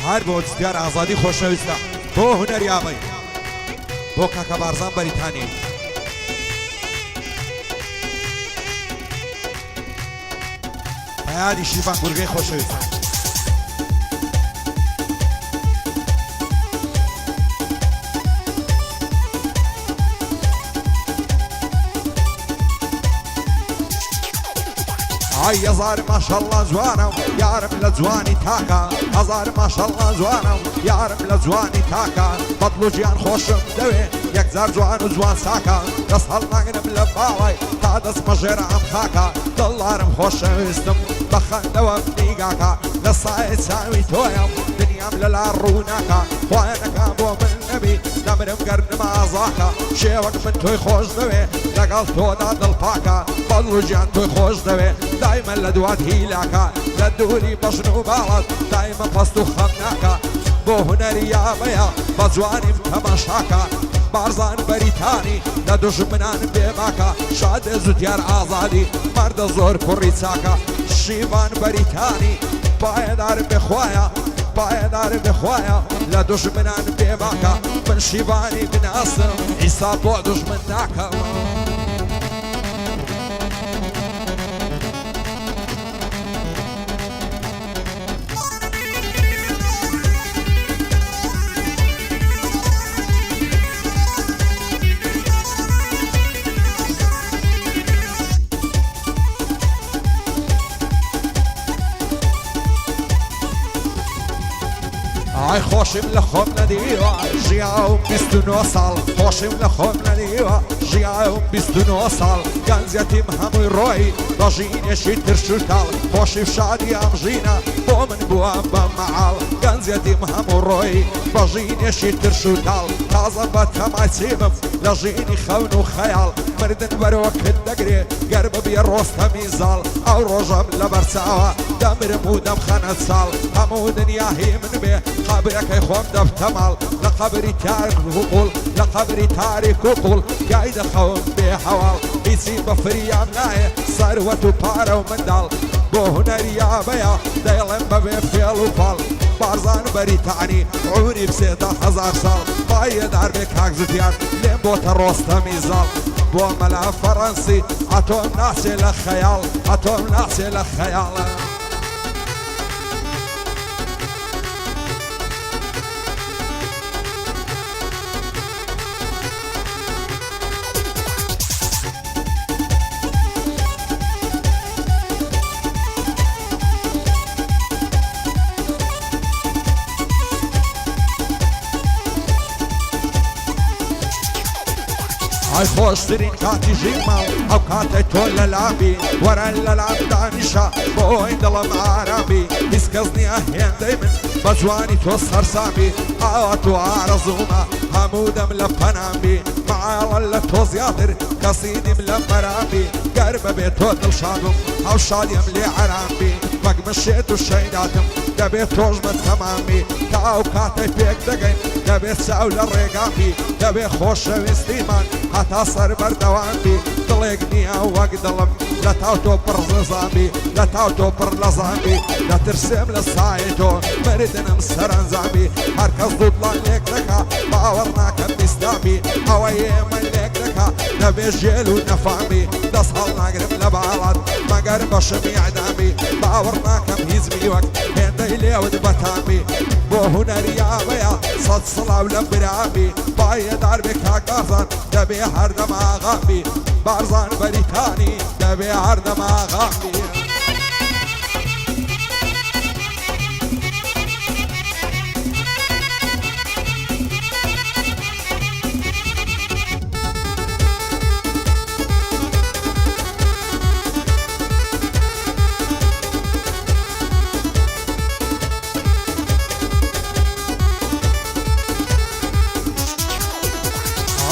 هەر بۆ جدیار ئازادی خۆشەویستە بۆ هونەریابەی بۆ کاکە بارزان بەریتانی پەیادی شیفان گورگەی خۆشەویستە هزار ماشاءالله جوانم یارم لە جوانی تاکە هزار ماشاءالله جوانم یارم لە جوانی تاکە بەدڵ و گیان خۆشم دەوێ یەکجار جوان و جوان ساکە دەست هەڵناگرم لە باڵای تا دەستمە ژێرە ئەم خاکە دڵدارم خۆشەویستم بە خەندەوەم نیگاکە لە سایە چاوی تۆیم دنیام لەلا ڕووناکە خوایەنەکە بۆ من نەبی دەمرم گەرنم ئازاکە شێوەک من تۆی خۆش دەوێ لەگەڵ تۆدا دڵپاکە بەدڵ و گیان تۆی خۆش دەوێ دایما لە دوات هیلاکە لە دووری بەژن و باڵت دایما پەست و خەم ناکە بۆ هونەری یابەیە بە جوانیم تەماشاکە بارزان بەریتانی لە دوژمنان بێباکە شادێ زودیار ئازادی مەردە زۆر کوڕی چاکە شیوان بەریتانی پایەدار بخوایە پایەدار بخوایە لە دوژمنان بێباکە من شیوانی بناسم ئیسا بۆ دوژمن ناکەم ئای خۆشم لە خۆم نەدیوە ژیاوم 29 ساڵ خۆشم لە خۆم نەدیوە ژیاوم 29 ساڵ گەنجەتیم هەمووی ڕۆی بە ژینێشی ترشتاڵ خۆشی شادی ئەم ژینە بۆ من بووە بە مەعاڵ گەنجەتیم هەموو ڕۆی بە ژینێشی ترشتاڵ تازە بە تەمای چیمم لە ژینی خەون و خەیاڵ مردن بەرەوە کرد دەگرێ گەر ببیە ڕۆستەمی زاڵ ئەو ڕۆژەم لە بەرچاوە دەمرم و دەمخەنە چاڵ هەموو دنیاهی من بێ قبرەکەی خۆم دەفتە ماڵ لە قبری تاریک و قوڵ لە قبری تاریک و قوڵ گای دەخەوم بێ هەواڵ هیچی بە فریام نایە سەروەت و پارە و منداڵ بۆ هونەری یابەیە دەیڵێم بەبێ فێڵ و پاڵ بارزان بەریتانی عوری بسێتە 1000 ساڵ پایەدار بێ کاک زوتیان لێم بۆتە ڕۆستەمی زاڵ بۆ مەلا فەڕەنسی ئەتۆم ناچێ لە خەیاڵ ئەتۆم ناچێ لە خەیاڵە ئای خۆشترین کاتی ژیمە ئەو کاتەی تۆ لە لابی وەرە لە لام دانیشە بۆی دڵم ئارابی هیچ کەس نییە هێندەی من بە جوانی تۆ سەرسامی ئاوا تۆ ئارەزوومە هەموو دەم لە پەنامی مەعاڵە لە تۆ زیاتر کەسی نیم لە مەرامی گەر بەبێت تۆ دڵشادم ئەو شادیم لێ عەرابی مەگمەشێت و شەیداتم دەبێت تۆش بە تەمامی تا ئەو کاتەی پێک دەگەین دەبێت چاو لە ڕێگامی دەبێت خۆشەویستیمان هەتا سەر بەردەوامی دڵێک نییە وەک دڵم لە تاو تۆ پڕ زەزامی لە تاو تۆ پڕ لە زامی دەترسێم لە سایە تۆ مردنم سەرنجامی هەرکەس دووپڵان لێک دەکا باوەڕ ناکەم بیستامی ئەوە ئێمە لێک دەکا دەبێت ژێل و نەفامی دەست هەڵ ناگرم لە باڵات مەگەر بەشمی عدامی باوەڕ ناکەم هیچمی وەک هێندەی لێوت بەتامی بۆ هونەری یابەیە سەد سڵاو لە برامی پایەدار بێ کاک بارزان دەبێ هەردەم ئاغامی بارزان بەریتانی دەبێ هەردەم ئاغامی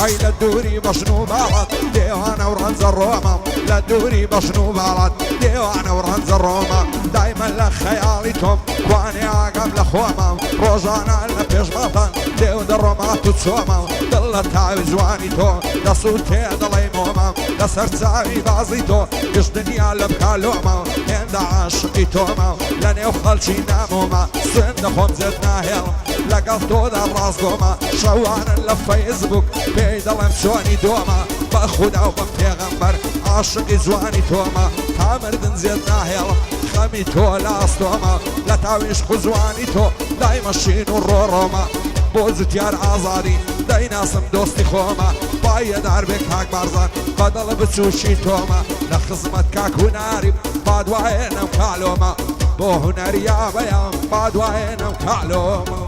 ئای لە دووری بەژن و باڵات دێوانە و ڕەنجە ڕۆمە لە دووری بەژن و باڵات دێوانە و ڕەنجە ڕۆمە دایمە لە خەیاڵی تۆم کوانێ ئاگام لە خۆمە ڕۆژانە لە پێشمەتان دێو دەڕۆمات و چۆمە دڵ لە تاوی جوانی تۆ دەسووت تێ دەڵێ مۆمە لەسەر چاوی بازی تۆ گشت دنیا لە بکالۆمە هێندە عاشقی تۆمە لە نێو خەڵکی نامۆمە سوێن دەخۆم زێت ناهێڵم لەگەڵ تۆدا ڕاستگۆمە شەوانن لە فەیسبوک پێی دەڵێم چۆنی دۆمە بە خودا و بە پێغەمبەر عاشقی جوانی تۆمە تا مردن زێت ناهێڵم خەمی تۆ لاستۆمە لە تاویش خوزوانی تۆ لای مەشین و ڕۆڕۆمە بۆ جوتیار ئازادی دەیناسم دۆستی خۆمە پایەدار بێ کاک بارزان بەدڵ بچوشی تۆمە لە خزمەت کاک هوناری پادوایێنم کالۆمە بۆ هونەریابەیەم پادوایێنم کالۆمە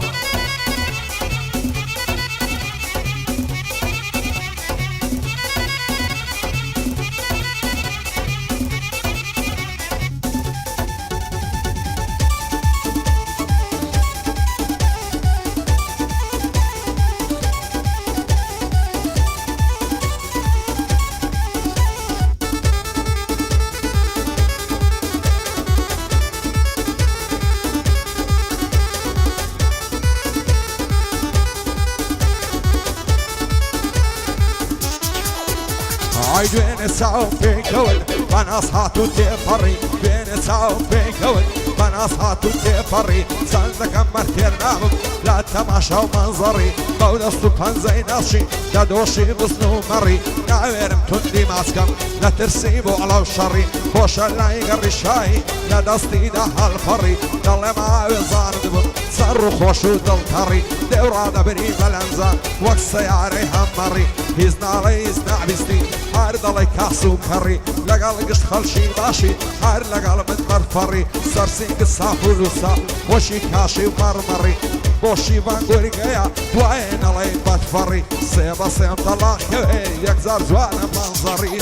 ئای دوێنێ چاوم پێکەوت بەناس هاتوو تێپەڕی دوێنێ چاوم پێکەوت بەناس هاتوو تێپەڕی چەندەکەم بەرتێر نابم لە تەماشا و مەنزەڕی بەو دەست و پەنجەی ناچی دەدۆشی بزن و مەڕی ناوێرم توندی ماسکەم لە ترسی بۆ ئەڵاو شەڕی خۆشە لای گەڕی شایی لە دەستیدا هەڵفەڕی دەڵێ ماوێزارد بم سەر و خۆش و دڵتەڕی دێوڕادەبری بەلەنجە وەک سەیارەی هەممەڕی هیچ ناڵێ هیچ نابیستی هەر دەڵێ کاس و کەڕی لەگەڵ گشت خەڵشی باشی هەر لەگەڵ من بەرفەڕی سەرسینگ ساف و لوسا خۆشی کاشی و مەڕمەڕی بۆشی بانگۆریگەیە دوایێ نەڵێ بەدفەڕی سێ بە سێم تەڵاقەوێ یەکجار جوانە مەنزەڕی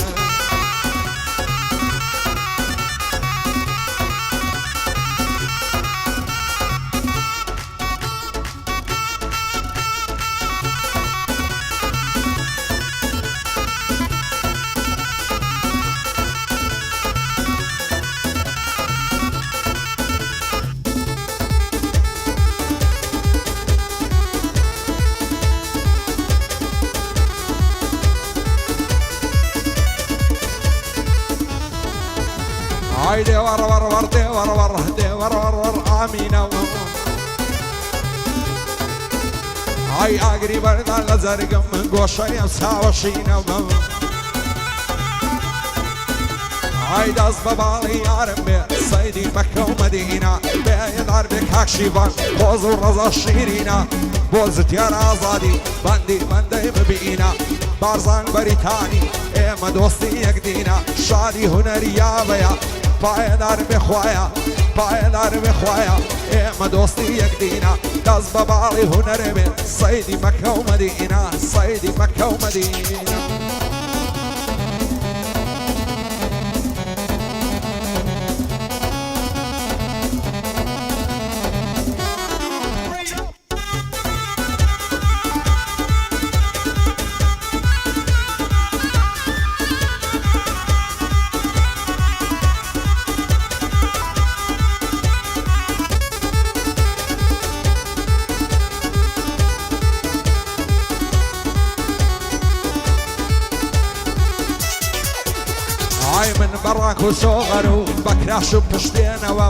ئای دێوەڕەوەڕوەڕ دێوەڕەوەڕ دێوەڕەوەڕ ئامینە ئای ئاگری بەردان لە جەرگم من گۆشەیم چاوەشینەوە ئای دەست بە باڵی یارم بێ سەیدی مەکە و مەدینە بێدار بێ کاکشیڤان خۆز و ڕەزە شیرینە بۆ زتیار ئازادی بەندی بەندەی ببینە بارزان بەریتانی ئێمە دۆستی یەکدینە شادی هونەریابەیە پایەدار بخوایە پایەدار بخوایە ئێمە دۆستی یەکدینە دەست بە باڵی هونەرێ بێ سەیدی مەکە و مەدینە سەیدی مەکە و مەدینە ئای من بەڕاک و سۆغەر و بەکراش و پشتێنەوە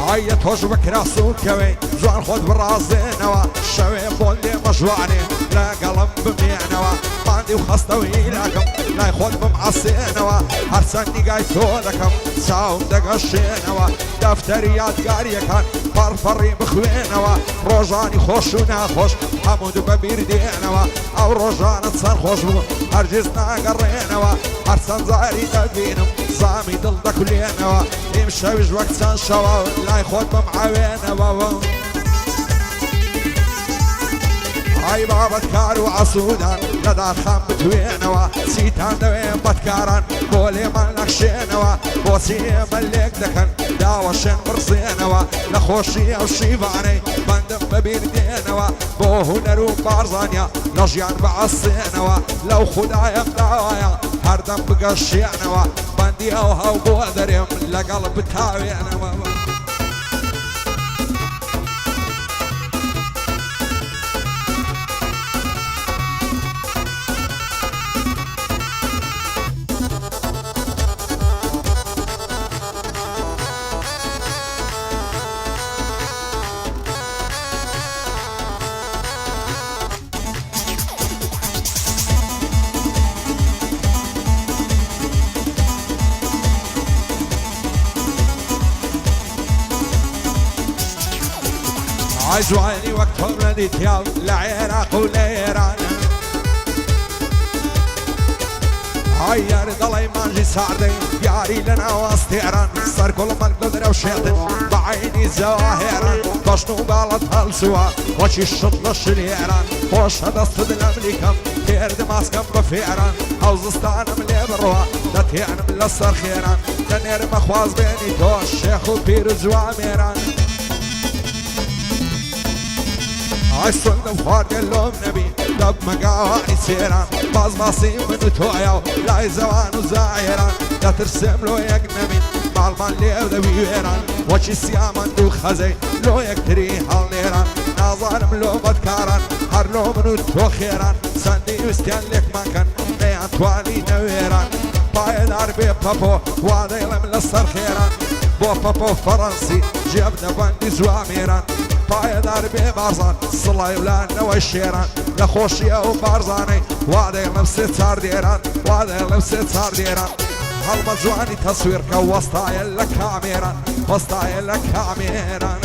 ئایە تۆش بەکراس و کەوێ جوان خۆت بڕازێنەوە شەوێ بۆ لێمە ژوانێ لەگەڵم بمێنەوە ماندی و خەستەوی لاکەم لای خۆت بمعەسێنەوە هەرچەند نیگای تۆ دەکەم چاوم دەگەشێنەوە دەفتەری یادگاریەکان پەڕپەڕی بخوێنەوە ڕۆژانی خۆش و ناخۆش هەموو دوو بەبیر دێنەوە ئەو ڕۆژانت سەر خۆش بوو هەرگیز ناگەڕێنەوە هەرچەند جاری دەبینم زامی دڵ دەکولێنەوە ئیم شەویش وەک چەند شەوە لای خۆت بمعەوێنەوە ئای بابەت کار و عەسوودان لەدارخان بتوێنەوە چیتان دەوێن بەدکاران بۆ لێمان نەخشێنەوە بۆچی ئێمە لێک دەکەن داوە شێن بڕزێنەوە لە خۆشی ئەو شیڤانەی بەندم بەبیر دێنەوە بۆ هونەر و بارزانیا لە ژیان بەعەسێنەوە لەو خودایەم داوایە هەردەم بگەشێنەوە بەندی ئەو هەو بۆ دەرێم لەگەڵ بتاوێنەوە عجواني وقتهم لديتياو لعراق ولإيران عيار ضلي مانجي ساردي ياري لنا واستيران صار كل مقدر وشيطن بعيني زواهران تشنو بالت هالسوا وشي الشط للشليران خوش هذا صد الامريكان كير دماسكم بفيران اوزستان ملي بروا دتيان ملصر خيران تنير مخواز بيني تو الشيخ وبير زواميران عيسون دفار اللوم نبي دب مقاواني سيران باز باصي من توياو لاي زوان وزايران لا ترسم لو يقنمين بالمان ليو ذا بيويران وشي سيامان دو خزي لو يكتري هالنيران نازارم لو بدكاران هر لو منو تو خيران ساندي وستيان لك مانكن ميان توالي نويران باي دار بي بابو وادي لم لصر خيران بو بابو فرنسي جيبنا باندي زواميران باي دار بي بارزان صلاي ولا نوى الشيران لخوشي او بارزاني وادي لمسي صار ديران وادي لمسي صار ديران هالمجواني تصوير كوسطايا لك كاميران وسطايا لك كاميران